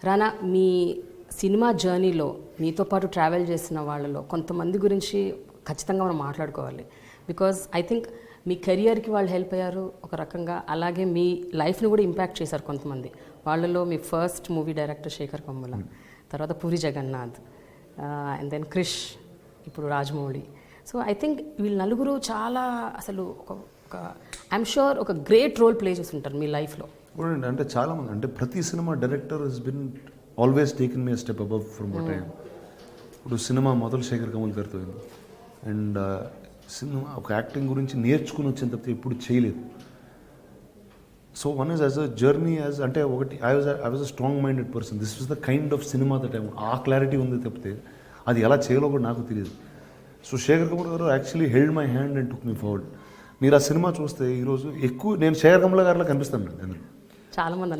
రానా, మీ cinema జర్నీలో మీతో పాటు ట్రావెల్ చేసిన వాళ్ళలో కొంతమంది గురించి ఖచ్చితంగా మనం మాట్లాడుకోవాలి. బికాజ్ ఐ థింక్ మీ కెరియర్కి వాళ్ళు హెల్ప్ అయ్యారు ఒక రకంగా, అలాగే మీ లైఫ్ని కూడా ఇంపాక్ట్ చేశారు కొంతమంది. వాళ్ళలో మీ first movie director Sekhar Kammula, తర్వాత పూరి జగన్నాథ్, అండ్ దెన్ క్రిష్, ఇప్పుడు రాజమౌళి. సో ఐ థింక్ వీళ్ళు నలుగురు చాలా అసలు ఒక ఐఎమ్ షూర్ ఒక గ్రేట్ రోల్ ప్లే చేస్తుంటారు మీ లైఫ్లో. అంటే చాలామంది, అంటే ప్రతి cinema director he's been always taken me step above from what I am. ఇప్పుడు సినిమా మొదలు శేఖర్ కమల్ గారితో అయింది. అండ్ సినిమా ఒక యాక్టింగ్ గురించి నేర్చుకుని వచ్చిన తప్పితే ఎప్పుడు చేయలేదు. So one is as a journey as అంటే ఒకటి I was a strong minded person. This was the kind of cinema that I ఆ క్లారిటీ ఉంది తప్పితే అది ఎలా చేయాలో కూడా నాకు తెలియదు. సో శేఖర్ కమల్ గారు actually held my hand and took me forward. మీరు ఆ సినిమా చూస్తే ఈరోజు ఎక్కువ నేను శేఖర్ కమల్ గారిలా కనిపిస్తాను. నేను చాలామంది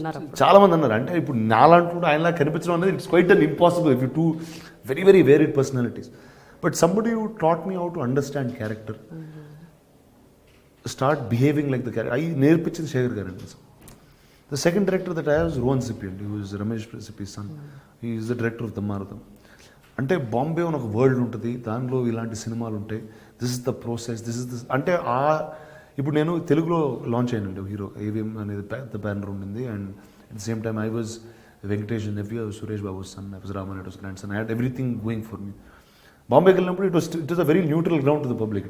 అన్నారు అంటే ఇప్పుడు నాలంటూ ఆయనలా కనిపించడం అనేది it's quite an impossible if you two very very varied personalities. But somebody who taught me how to understand character, start behaving like the character, అవి నేర్పించింది శేఖర్ గారు అండి. The second director that I was Rohan Sippy అండి, who is Ramesh Sippy son. He is the director of దమ్మారథం. అంటే బాంబే అని ఒక world ఉంటుంది, దానిలో ఇలాంటి సినిమాలు ఉంటాయి. This is the process, this is this అంటే ఇప్పుడు నేను తెలుగులో లాంచ్ అయినండి హీరో ఏవిఎం అనేది పెద్ద బ్యానర్ ఉండింది. And at the same time I was Venkatesh nephew, Suresh Babu son, I was Ramanaidu's grandson. I had everything going for me. బాంబేకి వెళ్ళినప్పుడు it was a very neutral ground to the public.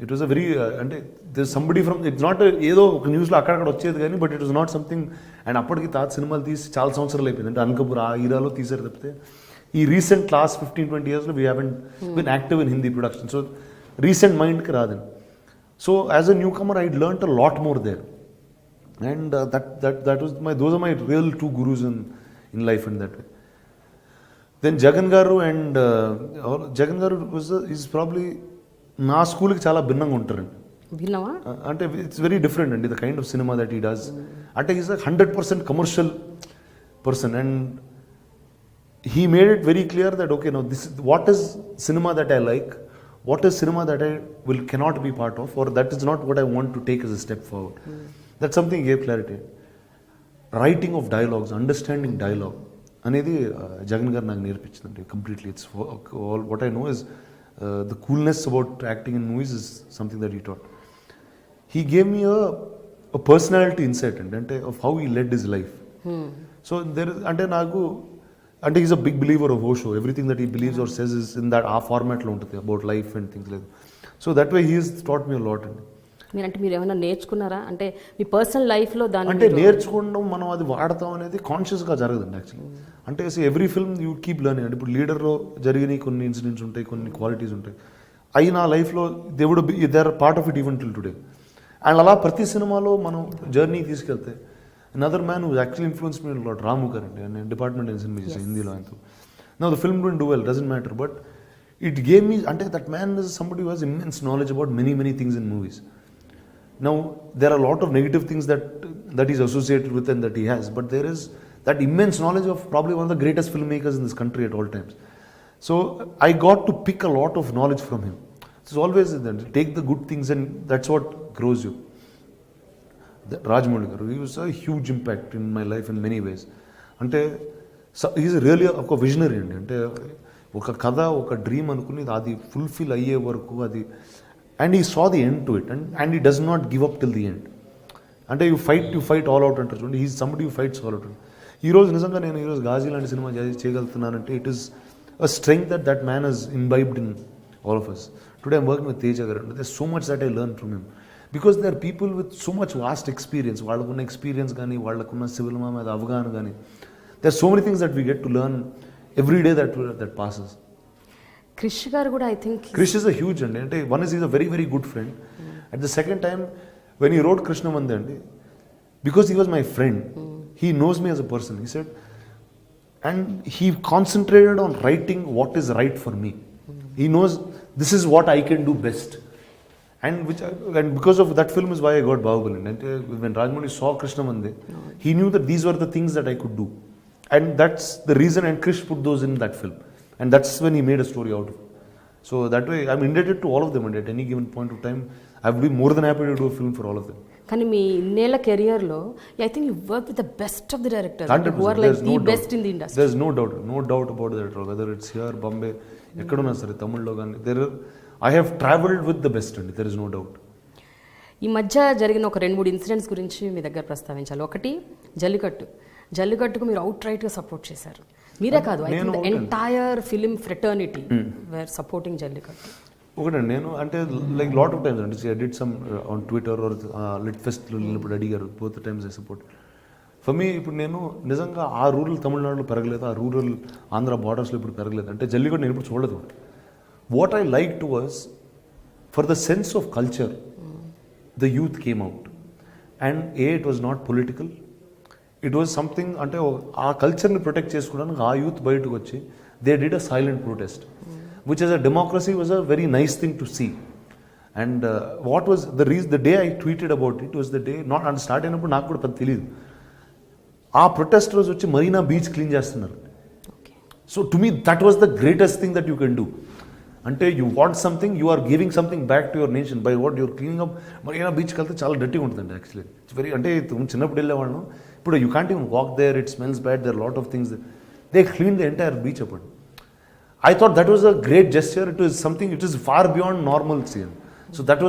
It was a very అంటే this somebody from it's not ఏదో ఒక న్యూస్లో అక్కడక్కడ వచ్చేది కానీ, but it was not something. And అప్పటికి తాత సినిమాలు తీసి చాలా సంవత్సరాలు అయిపోయింది. అంటే అనకపూర్ ఆ హీరాలో తీసారు తప్పితే ఈ రీసెంట్ లాస్ట్ 15-20 yearsలో we haven't been active in Hindi production. So recent మైండ్కి రాదండి. So as a newcomer, I learnt a lot more there, and that was those are my real two gurus in life in that way. Then Jagan Garu and Jagan Garu is probably na school ki chala binnanga untaranడి. భిన్నమా అంటే it's very different and the kind of cinema that he does. అంటే he's a 100% commercial person, and he made it very clear that okay, now this is what is cinema that I like, what is cinema that I cannot be part of, or that is not what I want to take as a step forward. That's something gave clarity. Writing of dialogues, understanding dialogue అనేది జగన్ గారు నాకు నేర్పించిందండి completely. It's all what I know is the coolness about acting in movies is something that he taught. He gave me a personality insight అండి, అంటే of how he led his life. So there అంటే నాకు అంటే is a big believer of Osho. Everything that he believes are says is in that ఆ ఫార్మాట్లో ఉంటుంది about life and things like. So that way he is taught me lot అండి. మీరు ఏమైనా నేర్చుకున్నారా అంటే మీ పర్సనల్ లైఫ్లో దాన్ని? అంటే నేర్చుకోవడం మనం అది వాడతాం అనేది కాన్షియస్గా జరగదండి యాక్చువల్లీ. అంటే every film you keep learning. అంటే ఇప్పుడు లీడర్లో జరిగిన కొన్ని ఇన్సిడెంట్స్ ఉంటాయి, కొన్ని క్వాలిటీస్ ఉంటాయి, అవి నా లైఫ్లో they would be they are part of it even till today. And అలా ప్రతి సినిమాలో మనం జర్నీ తీసుకెళ్తే another man who actually influenced me a lot, Ramu Karandi, and department in cinema Hindilo antu. Now the film didn't do well, doesn't matter, but it gave me ante that man is somebody who has immense knowledge about many things in movies. Now there are a lot of negative things that he's associated with and that he has, but there is that immense knowledge of probably one of the greatest filmmakers in this country at all times. So I got to pick a lot of knowledge from him. It's always that take the good things and that's what grows you. Rajamouli గారు, he was a huge impact in my life in many ways. అంటే he's really ఒక visionary అండి. అంటే ఒక కథ, ఒక dream అనుకుని అది ఫుల్ఫిల్ అయ్యే వరకు అది, and he saw the end to it and he does not give up till the end. అంటే యూ ఫైట్ ఆల్ అవుట్ అంటారు చూడండి, he's somebody you fights all out. ఈరోజు నిజంగా నేను ఈరోజు గాజీ లాంటి సినిమా చేయగలుగుతున్నానంటే it is a strength that man has imbibed in all of us. Today I'm working with Teja గారు. There so much that I learn from him. Because they are people with so much vast experience. వాళ్ళకున్న experience కానీ, వాళ్ళకున్న civil మా మీద అవగాహన కానీ, they are so many things that we get to learn every day that passes. Krish గారు కూడా I think Krish is a huge అండి. అంటే one is a very good friend. At the second time when he rode కృష్ణమంది అండి, because he was my friend, he knows me as a person, he said, and he concentrated on writing what is right for me. He knows this is what I can do best. And because of that film is why I got Bahubali. And when Rajamouli saw Krishnamandi, he knew that these were the things that I could do. And that's the reason, and Krish put those in that film. And that's when he made a story out of it. So that way, I'm indebted to all of them. And at any given point of time, I would be more than happy to do a film for all of them. కానీ మీ ఇన్నేళ్ల కెరియర్లో I think you work with the best of the directors who are like the best in the industry. There is no doubt about that. Whether it's here Bombay ఎక్కడున్నా సరే, తమిళ్లో కానీ I have travelled with the best అండి. There is no doubt. ఈ మధ్య జరిగిన ఒక 2-3 incidents గురించి మీ దగ్గర ప్రస్తావించాలి. ఒకటి జల్లికట్టుకు మీరు అవుట్ రైట్గా సపోర్ట్ చేశారు. మీరే కాదు, I think the entire film fraternity were supporting Jallikattu. ఒకటండి, నేను అంటే లైక్ లాట్ ఆఫ్ టైమ్స్ అంటే I did some on Twitter or lit ఫెస్ట్లో వెళ్ళినప్పుడు అడిగారు, both times I support. For me ఇప్పుడు నేను నిజంగా ఆ రూరల్ తమిళనాడులో పెరగలేదు, ఆ రూరల్ ఆంధ్ర బార్డర్స్లో ఇప్పుడు పెరగలేదు అంటే జల్లికట్టు నేను ఇప్పుడు చూడలేదు. What I like to was for the sense of culture the youth came out, and it was not political, it was something అంటే ఆ కల్చర్ని ప్రొటెక్ట్ చేసుకోవడానికి ఆ యూత్ బయటకు వచ్చి they did a silent protest which as a democracy was a very nice thing to see. And what was the day I tweeted about it was the day not and start అయినప్పుడు నాకు కూడా పెద్ద తెలియదు. ఆ protest రోజు వచ్చి Marina beach clean చేస్తున్నారు. So to me that was the greatest thing that you can do. అంటే you want something, you are giving something back to your nation by what your cleaning up. Marina బీచ్కి వెళ్తే చాలా డర్టీగా ఉంటుందండి actually. It's very అంటే చిన్నప్పుడు వెళ్ళేవాళ్ళం, ఇప్పుడు you can't even walk there, it smells bad, there lot of things. They clean the entire beach అప్పుడు. I thought that was a great gesture. It was something, it is far beyond normalcy. So that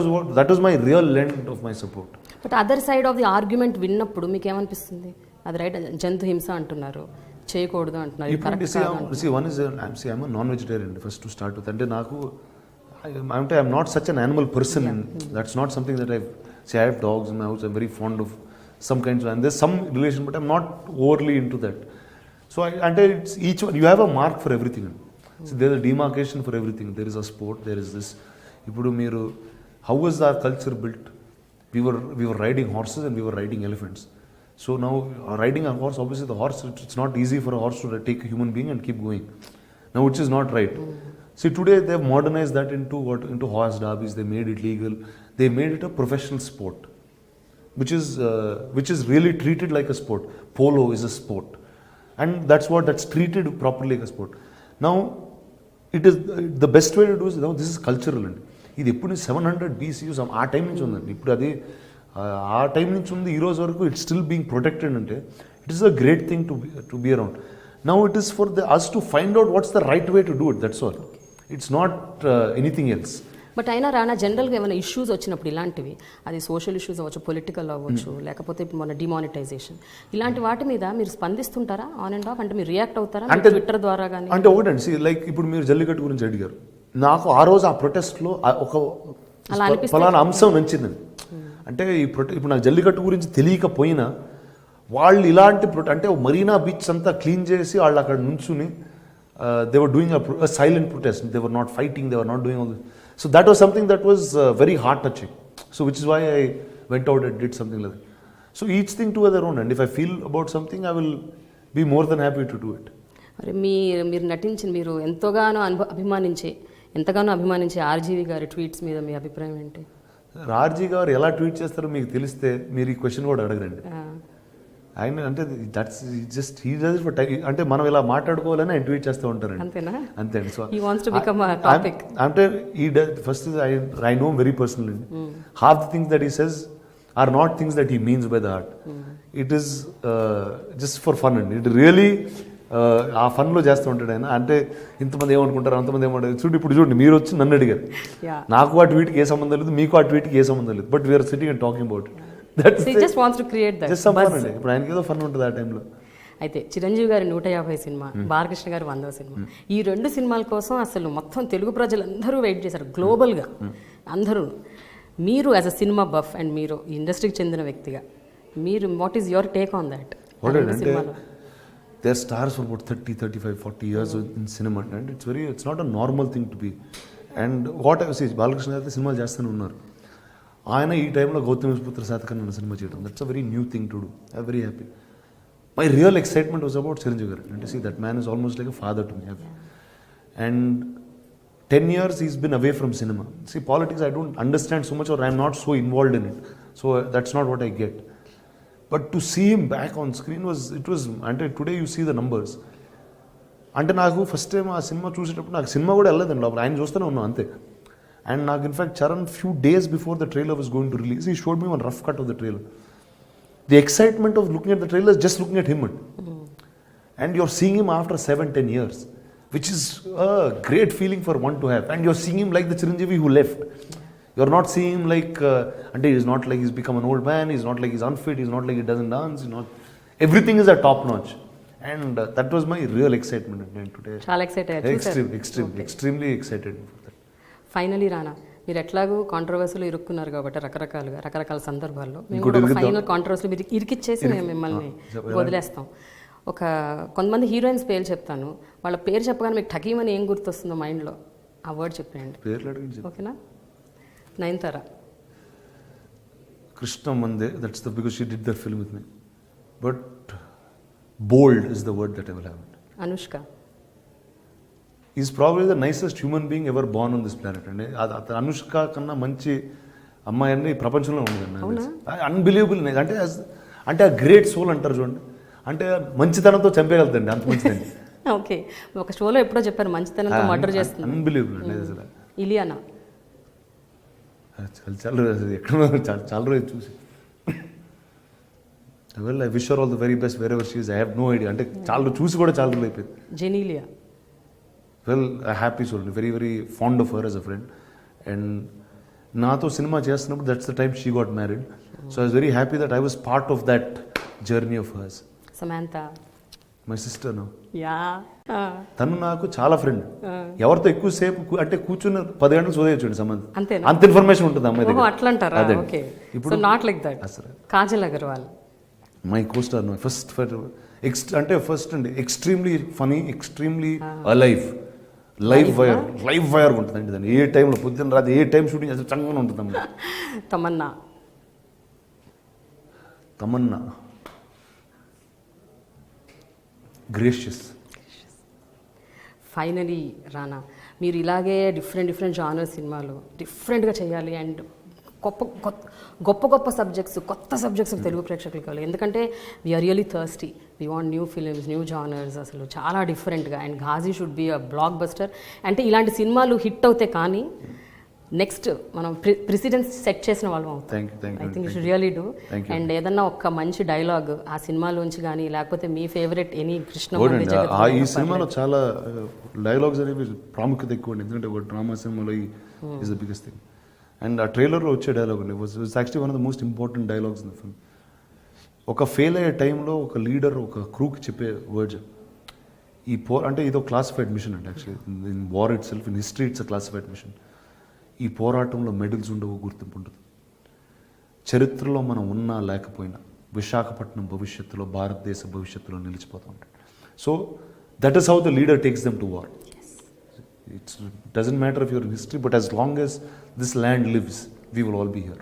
was my real lend of my support. But other side of the argument విన్నప్పుడు మీకు ఏమనిపిస్తుంది? అది right, జంతు హింస అంటున్నారు, చేయకూడదు అంటున్నారు. I'm a non-vegetarian first to start with. అంటే నాకు I'm not such an animal person. That's not something that I have dogs in my house. I'm very fond of some kinds of, and there's some relation, but I'm not overly into that. So it's each one, you have a mark for everything. So there's a demarcation for everything. There is a sport, there is this. Ipudu meeru, how was our culture built? We were riding horses and we were riding elephants. So now riding a horse, obviously the horse, it's not easy for a horse to take a human being and keep going. Now which is not right. See, today they have modernized that into horse derbies. They made it legal. They made it a professional sport, which is really treated like a sport. Polo is a sport, and that's treated properly like a sport. Now it is the best way to do is, now this is cultural అండి. ఇది ఎప్పుడు 700 BCU ఆ time నుంచి ఉందండి. ఇప్పుడు అది ఆ time నుంచి ఉంది, ఈ రోజు వరకు ఇట్స్ స్టిల్ బీయింగ్ ప్రొటెక్టెడ్. అంటే it is a great thing to be around. Now it is for us to find out what's the right way to do it. That's all. It's not anything else. But అయినా రానా, జనరల్గా ఏమైనా issues వచ్చినప్పుడు ఇలాంటివి, అది social issues అవ్వచ్చు, political అవ్వచ్చు, లేకపోతే ఇప్పుడు మన డిమానిటైజేషన్, ఇలాంటి వాటి మీద మీరు స్పందిస్తుంటారా ఆన్ అండ్ ఆఫ్? అంటే మీరు రియాక్ట్ అవుతారా అంటే ట్విట్టర్ ద్వారా కానీ? అంటే ఒకటండి, లైక్ ఇప్పుడు మీరు జల్లికట్టు గురించి అడిగారు, నాకు ఆ రోజు ఆ ప్రొటెస్ట్లో ఒక ఫలానా అంశం నచ్చిందండి. అంటే ఇప్పుడు నాకు జల్లికట్టు గురించి తెలియకపోయినా వాళ్ళు ఇలాంటి అంటే మరీనా బీచ్ అంతా క్లీన్ చేసి వాళ్ళు అక్కడ నుంచుని they were doing a silent protest. They were not fighting, they were not doing all this. So that was something that was very heart touching. So which is why I went out and did something like that. So each thing to their own, and if I feel about something, I will be more than happy to do it. మరి మీరు నటించిన, మీరు ఎంతగానో అభిమానించే RGV గారి tweets మీద మీ అభిప్రాయం ఏంటి? ఆర్జీ గారు ఎలా ట్వీట్ చేస్తారో మీకు తెలిస్తే మీరు ఈ క్వశ్చన్ కూడా అడగరండి. ఆయన అంటే that's just he does for అంటే మనం ఇలా మాట్లాడుకోవాలని ఆయన ట్వీట్ చేస్తూ ఉంటారండి. అంతేనా? అంతే. So he wants to become a topic. అంటే ఈ first I know very personal అండి. Half the things that he says are not things that he means by the heart. It is just for fun అండి. It really ఆ ఫన్లో చేస్తూ ఉంటాడు ఆయన. అంటే ఇంతమంది ఏమనుకుంటారు, అంతమంది ఏమంటారు. ఇప్పుడు చూడండి, మీరు వచ్చి నన్ను అడిగారు, నాకు ఆ ట్వీట్కి ఏ సంబంధం లేదు, మీకు ఆ ట్వీట్కి ఏ సంబంధం లేదు, but we're sitting and talking about it. ఇప్పుడు ఆయనకి ఏదో ఫన్ ఉంటుంది ఆ టైంలో. అయితే చిరంజీవి గారి 150 సినిమా, బాలకృష్ణ గారి 100వ సినిమా, ఈ 2 సినిమాల కోసం అసలు మొత్తం తెలుగు ప్రజలందరూ వెయిట్ చేశారు గ్లోబల్గా అందరూ. మీరు as a cinema buff and మీరు ఇండస్ట్రీకి చెందిన వ్యక్తిగా, మీరు what is your take on that? They are stars for about 30, 35, 40 years in cinema, and it's not a normal thing to be. And what I say, Balakrishna గారు సినిమాలు చేస్తూనే ఉన్నారు. ఆయన ఈ టైంలో గౌతమిపుత్ర శాతకర్ణి అన్న సినిమా చేయడం, that's a very new thing to do. I very happy. My real excitement was about Chiranjeevi garu. అంటే see that man is almost like a father to me. And 10 years he's been away from cinema. See, politics I don't understand so much, or I'm not so involved in it. So that's not what I get. But to see him back on screen was అంటే today you see the numbers. అంటే నాకు first time ఆ cinema చూసేటప్పుడు నాకు cinema కూడా వెళ్ళలేదండి లోపల, ఆయన చూస్తూనే ఉన్నాం అంతే. And నాకు in fact Charan few days before the trailer was going to release, he showed me one rough cut of the trailer. The excitement of looking at the trailer is just looking at him. And you're seeing him after 7-10 years, which is a great feeling for one to have. And you're seeing him like the Chiranjeevi who left. You're not seeing him like, and he's not like he's become an old man, he's not like he's unfit, he's not like he doesn't dance, he's not, everything is at top notch. And that was my real excitement today. చాలా excite అయ్యారు. Extremely excited for that. Finally రానా, మీరు ఎట్లాగో కాంట్రవర్సీలో ఇరుక్కున్నారు కాబట్టి రకరకాల సందర్భాల్లో మేము ఇంకోటి కూడా ఒక ఇరుకుతాం. ఫైనల్ కాంట్రవర్సీలో మీరు ఇరికిచ్చేసి మేము మిమ్మల్ని వదిలేస్తాం. కొంతమంది హీరోయిన్స్ పేరు చెప్తాను, వాళ్ళ పేరు చెప్పగానే మీకు ఠకీమని ఏం గుర్తొస్తుందో మైండ్లో ఆ వర్డ్ చెప్పండి. పేర్లు అడిగింది ఓకేనా? Nayanthara. Krishna Mande, that's the because she did that film with me. But bold is the word that I will have. Anushka. He's probably the nicest human being ever born on this planet. And Anushka కన్నా మంచి అమ్మాయి అన్ని ప్రపంచంలో ఉండదు. Unbelievable అంటే ఆ great soul అంటారు చూడండి, అంటే మంచితనంతో చంపేయగలుగుతండి, అంత మంచిదండి. ఓకే, ఒక షోలో ఎప్పుడో చెప్పారు మంచితనంతో మర్డర్ చేస్తుంది. అన్బిలీవబుల్ అండి అసలు. ఇలియానా. చాలా రోజు చూసి well I wish her all the very best wherever she is. I have no idea, అంటే చాలా చూసి కూడా చాలా రోజులు అయిపోయింది. Genelia. Well I happy soul, very very fond of her as a friend. And నాతో సినిమా చేస్తున్నప్పుడు that's the time she got married. So I was very happy that I was part of that journey of hers. Samantha. My sister no. Yeah. తను నాకు చాలా friend. ఎవరితో ఎక్కువసేపు అంటే కూర్చున్న 10 గంటలు సోదేయచ్చు సమంత. అంతేనా? అంత ఇన్ఫర్మేషన్ ఉంటుంది అమ్మాయి దగ్గర. అట్లా అంటారా? ఓకే, ఇప్పుడు not like that. Kajal Aggarwal. My costar no. First అంటే ఫస్ట్ అండి extremely funny, extremely alive, live wire ఉంటుందండి దాన్ని. ఏ టైంలో పొద్దున్న రాత్రి ఏ టైం షూటింగ్ అసలు చక్కగా ఉంటుంది. తమన్నా గ్రేషియస్. ఫైనలీ రానా, మీరు ఇలాగే డిఫరెంట్ జానర్ సినిమాలు డిఫరెంట్గా చేయాలి అండ్ గొప్ప సబ్జెక్ట్స్, కొత్త సబ్జెక్ట్స్ తెలుగు ప్రేక్షకులు కావాలి. ఎందుకంటే we are really thirsty, we want new films, new genres, అసలు చాలా డిఫరెంట్గా. And Ghazi should be a blockbuster. అంటే ఇలాంటి సినిమాలు హిట్ అవుతాయి కానీ నెక్స్ట్ మనం ప్రెసిడెన్స్ సెట్ చేసిన వాళ్ళం అవుతాం. I think you should really do. And ఏదన్నా ఒక మంచి డైలాగ్ ఆ సినిమాలోంచి కానీ, లేకపోతే మీ ఫేవరెట్ ఎనీ కృష్ణ. ఈ సినిమాలో చాలా డైలాగ్స్ అనేవి ప్రాముఖ్యత ఎక్కువ అండి, ఎందుకంటే ఒక డ్రామా సినిమాలో is the biggest thing. And ఆ ట్రైలర్లో వచ్చే డైలాగ్ అండి was actually one of the most important dialogues in the film. ఒక ఫెయిల్ అయ్యే టైంలో ఒక లీడర్ ఒక క్రూకి చెప్పే వర్డ్స్, అంటే ఇదో క్లాసిఫైడ్ మిషన్ అండి. Actually in war itself, in history it's a classified mission. ఈ పోరాటంలో మెడల్స్ ఉండవు, గుర్తింపు ఉండదు. చరిత్రలో మనం ఉన్నా లేకపోయినా విశాఖపట్నం భవిష్యత్తులో, భారతదేశ భవిష్యత్తులో నిలిచిపోతూ ఉంటాడు. So that is how the leader takes them to war. It doesn't matter if you're in history, but as long as this land lives, we will all be here.